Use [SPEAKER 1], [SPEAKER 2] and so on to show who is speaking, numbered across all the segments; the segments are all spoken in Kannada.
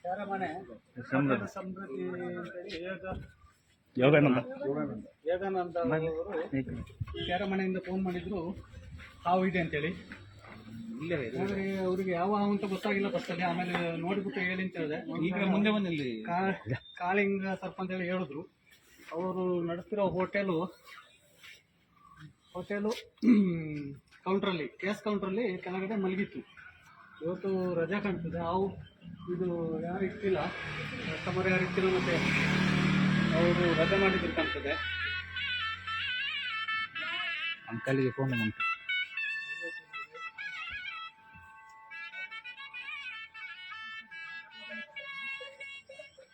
[SPEAKER 1] ಕ್ಯಾರಮನೆ ಸಮೃದ್ಧಿ
[SPEAKER 2] ಯೋಗಾನಂದ
[SPEAKER 1] ಅವರು ಕ್ಯಾರಮನೆಯಿಂದ ಫೋನ್ ಮಾಡಿದ್ರು ಹಾವು ಇದೆ ಅಂತೇಳಿ. ಆದರೆ ಅವ್ರಿಗೆ ಯಾವ ಹಾವು ಅಂತ ಗೊತ್ತಾಗಿಲ್ಲ ಫಸ್ಟಲ್ಲಿ. ಆಮೇಲೆ ನೋಡಿಬಿಟ್ಟು ಹೇಳಿ ಅಂತ ಹೇಳಿದೆ. ಈಗ ಮುಂದೆ ಬಂದಿಲ್ಲಿ ಕಾಳಿಂಗ ಸರ್ಪ ಅಂತೇಳಿ ಹೇಳಿದ್ರು. ಅವರು ನಡೆಸ್ತಿರೋ ಹೋಟೆಲು ಕೌಂಟ್ರಲ್ಲಿ, ಗ್ಯಾಸ್ ಕೌಂಟ್ರಲ್ಲಿ ಕೆಳಗಡೆ ಮಲಗಿತ್ತು. ಇವತ್ತು ರಜಾ ಕಾಣ್ತದೆ. ಹಾವು ಇದು ಯಾರು ಇಟ್ಟಿಲ್ಲ, ಕಸ್ಟಮರ್ ಯಾರು ಇಟ್ಟಿಲ್ಲ, ಮತ್ತು ಅವರು ರಜೆ ಮಾಡಿದ್ರು ಕಾಣ್ತದೆ.
[SPEAKER 2] ಅಂಕಲ್ಗೆ ಫೋನ್ ಉಂಟು.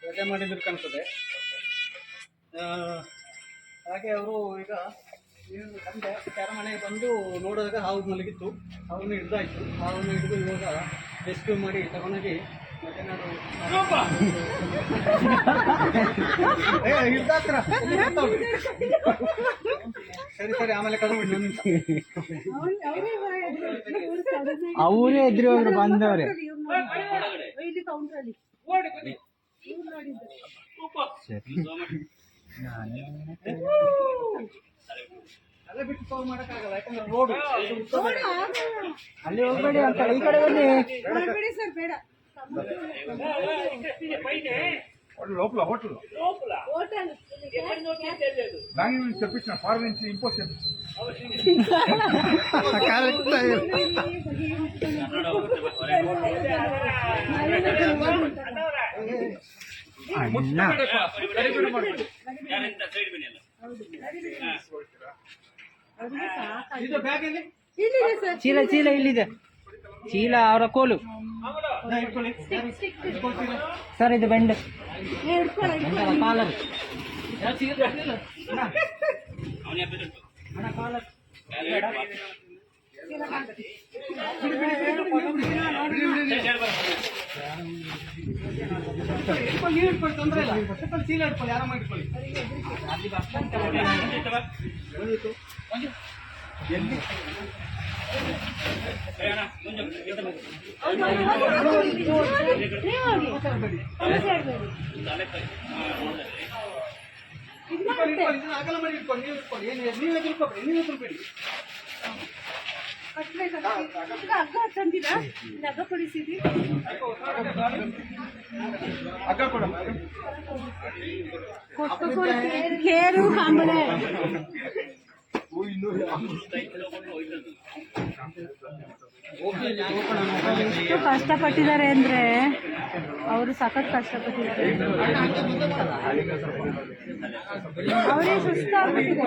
[SPEAKER 1] ರಜೆ ಮಾಡಿದ್ರು ಕಾಣ್ತದೆ. ಹಾಗೆ ಅವರು ಈಗ ಸಂಜೆ ಕ್ಯಾರಮನೆಗೆ ಬಂದು ನೋಡಿದಾಗ ಹಾವು ಮಲಗಿತ್ತು. ಹಾವನ್ನು ಹಿಡ್ದಾಯ್ತು. ಹಾವನ್ನು ಹಿಡಿದು ಇವಾಗ ರೆಸ್ಕ್ಯೂ ಮಾಡಿ ತಗೊಂಡೋಗಿ ಸರಿ ಆಮೇಲೆ ಕಳ್ಬಿಡಿ.
[SPEAKER 2] ಅವರೇ ಎದುರು ಅವರು ಬಂದವ್ರೆ.
[SPEAKER 1] ಅಲ್ಲೇ ಬಿಟ್ಟು ಕಾಲ್ ಮಾಡೋಕ್ಕಾಗಲ್ಲ, ಯಾಕಂದ್ರೆ ರೋಡ್
[SPEAKER 2] ಅಲ್ಲಿ ಹೋಗ್ಬೇಡಿ ಅಂತ ಈ ಕಡೆ ಬನ್ನಿ.
[SPEAKER 3] ಹೋಟೆಲ್ ಬ್ಯಾಂಗ್ಳೂರ್ ತೆಪ್ಪಿಸಿನ ಫಾರಿನ್ ಇಂಪೋರ್ಟೆಂಟ್
[SPEAKER 2] ಚೀಲ ಇಲ್ಲಿದೆ. ಚೀಲ ಅವರ ಕೋಲು ಸರ್. ಇದು ಬೆಂಡ ಕಾಲರ್
[SPEAKER 1] ತೊಂದರೆ ಇಲ್ಲ. ಚೀಲ ಇಟ್ಕೊಳ್ಳಿ, ಆರಾಮಾಗಿ ಇಟ್ಕೊಳ್ಳಿ. ಅಗಲ ಮಾಡಿ ಇಟ್ಕೊಳ್ಳಿ. ನೀವು ಇಟ್ಕೊಳ್ಳಿ, ನೀವೇ ತಿಳ್ಕೊಬೇಡಿ, ನೀವೇ ತಿಳ್ಬೇಡಿ.
[SPEAKER 4] ಕೇರು ಕಾಂಬಳೆ ಎಷ್ಟು ಕಷ್ಟಪಟ್ಟಿದ್ದಾರೆ ಅಂದ್ರೆ ಅವರು ಸಖತ್ ಕಷ್ಟಪಟ್ಟಿದ್ದಾರೆ. ಅವರೇ ಸುಸ್ತಾಗ್ಬಿಟ್ಟಿದೆ.